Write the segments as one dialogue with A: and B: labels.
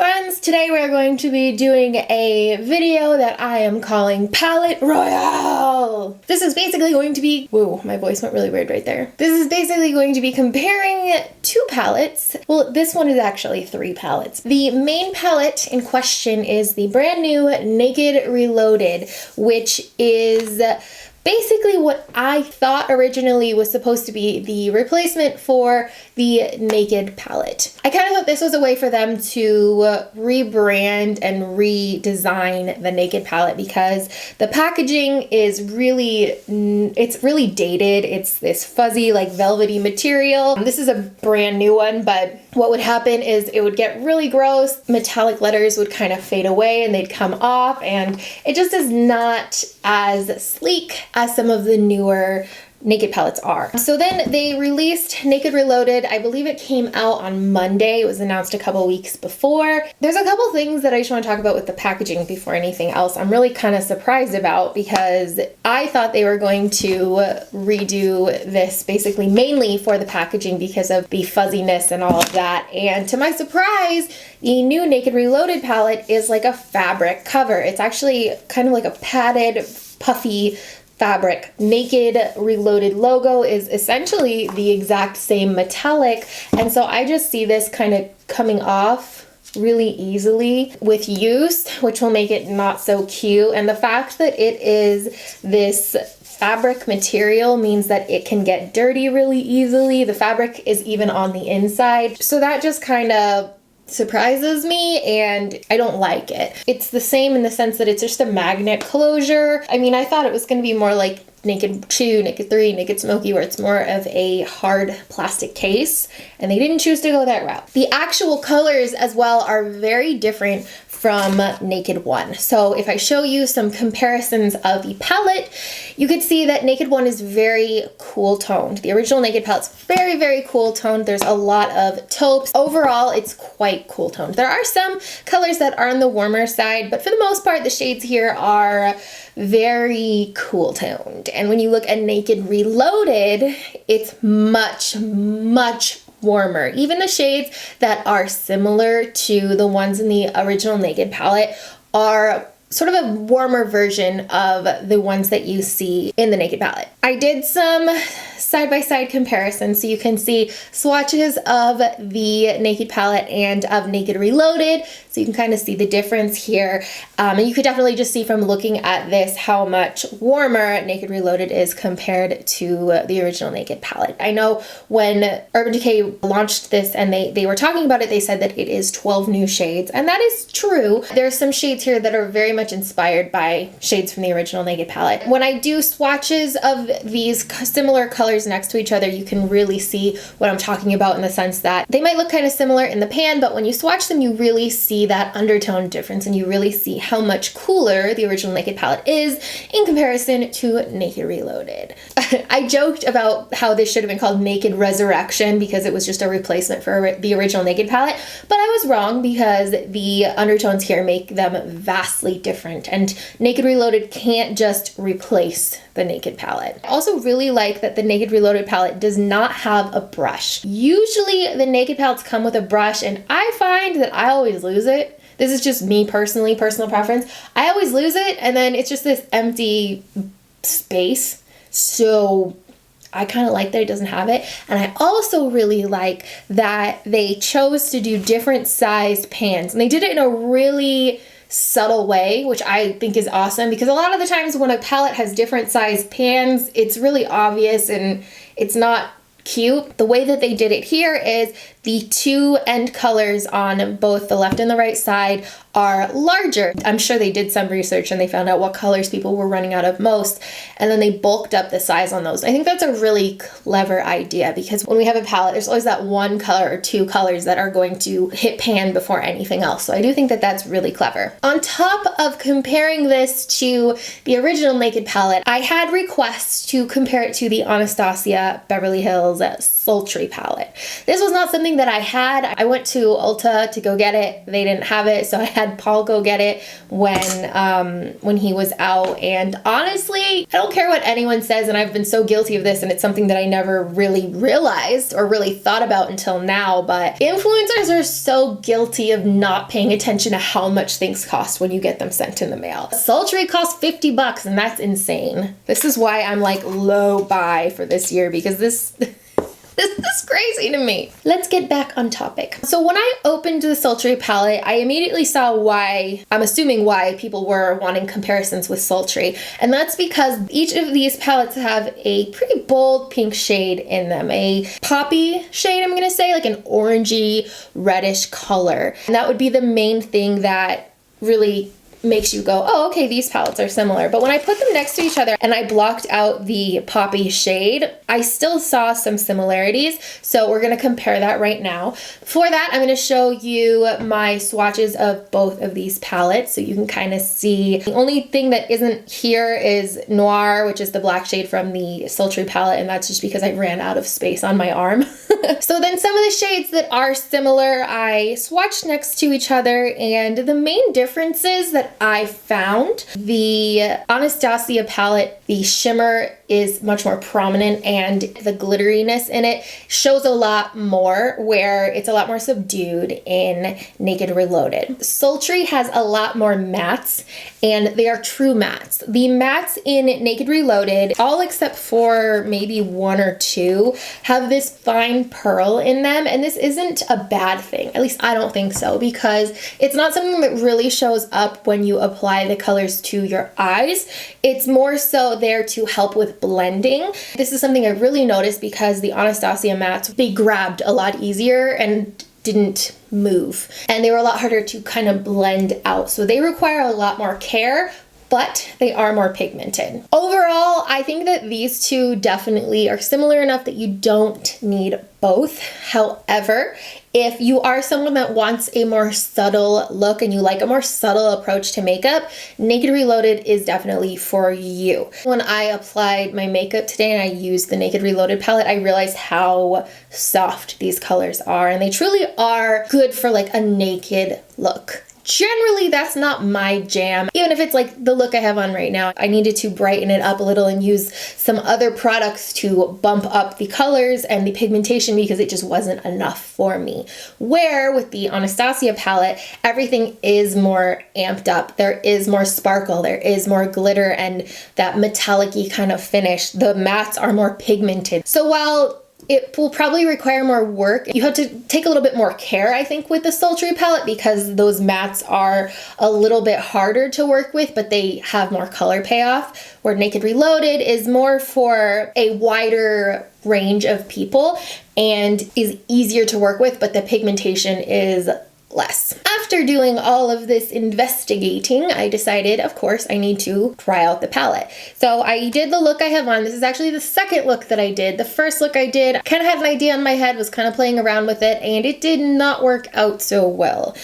A: friends, today we're going to be doing a video that I am calling Palette Royale. This is basically going to be, whoa, my voice went really weird right there. This is basically going to be comparing two palettes. Well, this one is actually three palettes. The main palette in question is the brand new Naked Reloaded, which is basically what I thought originally was supposed to be the replacement for the Naked palette. I kind of thought this was a way for them to rebrand and redesign the Naked palette because the packaging is really, it's really dated. It's this fuzzy, like velvety material. This is a brand new one, but what would happen is it would get really gross. Metallic letters would kind of fade away and they'd come off, and it just is not as sleek as some of the newer Naked palettes are. So then they released Naked Reloaded. I believe it came out on Monday. It was announced a couple weeks before. There's a couple things that I just want to talk about with the packaging before anything else. I'm really kind of surprised about because I thought they were going to redo this basically mainly for the packaging because of the fuzziness and all of that. And to my surprise, the new Naked Reloaded palette is like a fabric cover. It's actually kind of like a padded, puffy fabric. Naked Reloaded logo is essentially the exact same metallic, and so I just see this kind of coming off really easily with use, which will make it not so cute. And the fact that it is this fabric material means that it can get dirty really easily. The fabric is even on the inside, so that just kind of surprises me and I don't like it. It's the same in the sense that it's just a magnet closure. I mean, I thought it was going to be more like Naked 2, Naked 3, Naked Smoky, where it's more of a hard plastic case, and they didn't choose to go that route. The actual colors as well are very different from Naked 1. So if I show you some comparisons of the palette, you could see that Naked 1 is very cool toned. The original Naked palette's very, very cool toned. There's a lot of taupes. Overall, it's quite cool toned. There are some colors that are on the warmer side, but for the most part, the shades here are very cool toned. And when you look at Naked Reloaded, it's much, much warmer. Even the shades that are similar to the ones in the original Naked palette are sort of a warmer version of the ones that you see in the Naked palette. I did some side-by-side comparisons so you can see swatches of the Naked palette and of Naked Reloaded, so you can kind of see the difference here. And you could definitely just see from looking at this how much warmer Naked Reloaded is compared to the original Naked palette. I know when Urban Decay launched this and they were talking about it, they said that it is 12 new shades, and that is true. There's some shades here that are very much inspired by shades from the original Naked palette. When I do swatches of these similar colors next to each other, you can really see what I'm talking about in the sense that they might look kind of similar in the pan, but when you swatch them, you really see that undertone difference and you really see how much cooler the original Naked palette is in comparison to Naked Reloaded. I joked about how this should have been called Naked Resurrection because it was just a replacement for the original Naked palette, but I was wrong because the undertones here make them vastly different, and Naked Reloaded can't just replace the Naked palette. I also really like that the Naked Reloaded palette does not have a brush. Usually the Naked palettes come with a brush, and I find that I always lose it. This is just me personally, personal preference. I always lose it, and then it's just this empty space. So I kind of like that it doesn't have it. And I also really like that they chose to do different sized pans, and they did it in a really subtle way, which I think is awesome, because a lot of the times when a palette has different sized pans, it's really obvious and it's not cute. The way that they did it here is the two end colors on both the left and the right side are larger. I'm sure they did some research and they found out what colors people were running out of most, and then they bulked up the size on those. I think that's a really clever idea because when we have a palette, there's always that one color or two colors that are going to hit pan before anything else. So I do think that that's really clever. On top of comparing this to the original Naked palette, I had requests to compare it to the Anastasia, Beverly Hills, ROYALE's Sultry palette. This was not something that I had. I went to Ulta to go get it. They didn't have it, so I had Paul go get it when he was out. And honestly, I don't care what anyone says, and I've been so guilty of this, and it's something that I never really realized or really thought about until now, but influencers are so guilty of not paying attention to how much things cost when you get them sent in the mail. Sultry costs $50, and that's insane. This is why I'm like low buy for this year, because this is crazy to me. Let's get back on topic. So when I opened the Sultry palette, I immediately saw why, I'm assuming why people were wanting comparisons with Sultry. And that's because each of these palettes have a pretty bold pink shade in them. A poppy shade, I'm gonna say, like an orangey reddish color. And that would be the main thing that really makes you go, oh, okay, these palettes are similar. But when I put them next to each other and I blocked out the poppy shade, I still saw some similarities. So we're gonna compare that right now. For that, I'm gonna show you my swatches of both of these palettes so you can kind of see. The only thing that isn't here is Noir, which is the black shade from the Sultry palette, and that's just because I ran out of space on my arm. So then some of the shades that are similar, I swatched next to each other, and the main differences that I found, the Anastasia palette, the shimmer is much more prominent and the glitteriness in it shows a lot more, where it's a lot more subdued in Naked Reloaded. Sultry has a lot more mattes, and they are true mattes. The mattes in Naked Reloaded, all except for maybe one or two, have this fine pearl in them, and this isn't a bad thing. At least I don't think so, because it's not something that really shows up when you apply the colors to your eyes. It's more so there to help with blending. This is something I really noticed because the Anastasia mattes, they grabbed a lot easier and didn't move, and they were a lot harder to kind of blend out. So they require a lot more care, but they are more pigmented. Overall, I think that these two definitely are similar enough that you don't need both. However, if you are someone that wants a more subtle look and you like a more subtle approach to makeup, Naked Reloaded is definitely for you. When I applied my makeup today and I used the Naked Reloaded palette, I realized how soft these colors are, and they truly are good for like a naked look. Generally, that's not my jam. Even if it's like the look I have on right now, I needed to brighten it up a little and use some other products to bump up the colors and the pigmentation because it just wasn't enough for me. Where with the Anastasia palette, everything is more amped up. There is more sparkle, there is more glitter, and that metallic-y kind of finish. The mattes are more pigmented. So while it will probably require more work, you have to take a little bit more care, I think, with the Sultry palette, because those mattes are a little bit harder to work with, but they have more color payoff, where Naked Reloaded is more for a wider range of people and is easier to work with, but the pigmentation is less. After doing all of this investigating, I decided, of course, I need to try out the palette. So I did the look I have on. This is actually the second look that I did. The first look I did, I kind of had an idea in my head, was kind of playing around with it, and it did not work out so well.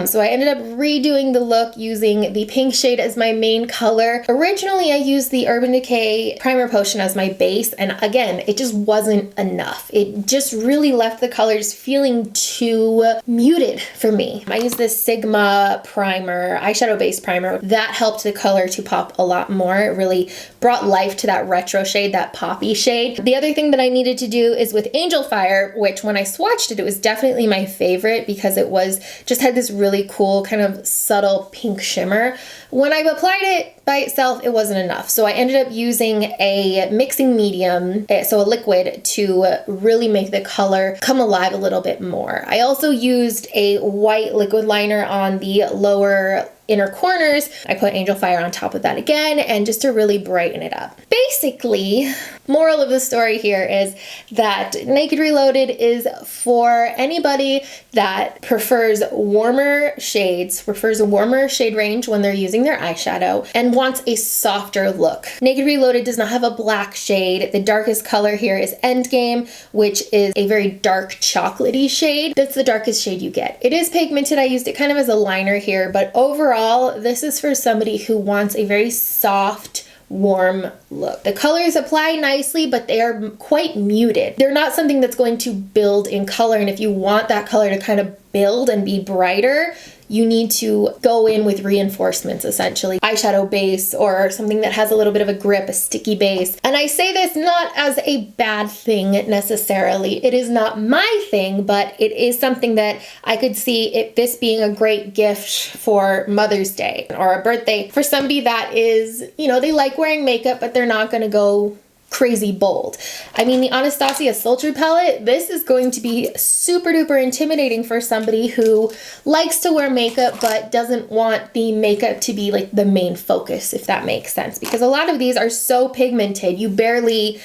A: So I ended up redoing the look using the pink shade as my main color. Originally, I used the Urban Decay Primer Potion as my base, and again, it just wasn't enough. It just really left the colors feeling too muted for me. I used this Sigma primer, eyeshadow base primer. That helped the color to pop a lot more. It really brought life to that retro shade, that poppy shade. The other thing that I needed to do is with Angel Fire, which when I swatched it, it was definitely my favorite because it was just had this really cool kind of subtle pink shimmer. When I applied it by itself, it wasn't enough. So I ended up using a mixing medium, so a liquid, to really make the color come alive a little bit more. I also used a white liquid liner on the lower inner corners. I put Angel Fire on top of that again, and just to really brighten it up. Basically, moral of the story here is that Naked Reloaded is for anybody that prefers warmer shades, prefers a warmer shade range when they're using their eyeshadow, and wants a softer look. Naked Reloaded does not have a black shade. The darkest color here is Endgame, which is a very dark chocolatey shade. That's the darkest shade you get. It is pigmented. I used it kind of as a liner here, but overall, this is for somebody who wants a very soft, warm look. The colors apply nicely, but they are quite muted. They're not something that's going to build in color, and if you want that color to kind of build and be brighter, you need to go in with reinforcements, essentially. Eyeshadow base or something that has a little bit of a grip, a sticky base. And I say this not as a bad thing necessarily. It is not my thing, but it is something that I could see this being a great gift for Mother's Day or a birthday for somebody that is, you know, they like wearing makeup, but they're not gonna go crazy bold. I mean, the Anastasia Sultry palette, this is going to be super duper intimidating for somebody who likes to wear makeup but doesn't want the makeup to be like the main focus, if that makes sense. Because a lot of these are so pigmented, you barely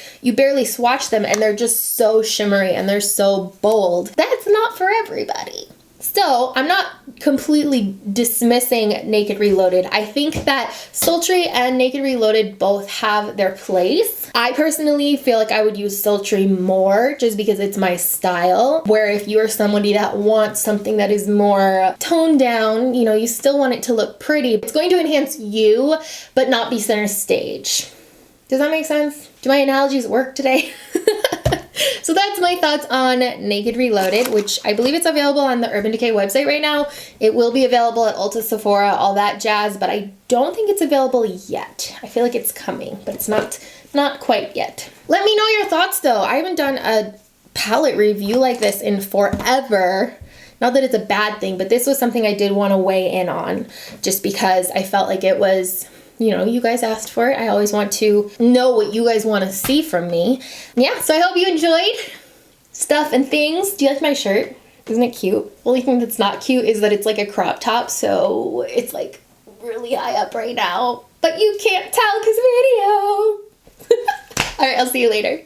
A: swatch them and they're just so shimmery and they're so bold. That's not for everybody. So I'm not completely dismissing Naked Reloaded. I think that Sultry and Naked Reloaded both have their place. I personally feel like I would use Sultry more just because it's my style, where if you are somebody that wants something that is more toned down, you know, you still want it to look pretty. It's going to enhance you, but not be center stage. Does that make sense? Do my analogies work today? So that's my thoughts on Naked Reloaded, which I believe it's available on the Urban Decay website right now. It will be available at Ulta, Sephora, all that jazz, but I don't think it's available yet. I feel like it's coming, but it's not quite yet. Let me know your thoughts though. I haven't done a palette review like this in forever. Not that it's a bad thing, but this was something I did want to weigh in on just because I felt like it was, you know, you guys asked for it. I always want to know what you guys want to see from me. Yeah, so I hope you enjoyed stuff and things. Do you like my shirt? Isn't it cute? The only thing that's not cute is that it's like a crop top, so it's like really high up right now. But you can't tell because video. All right, I'll see you later.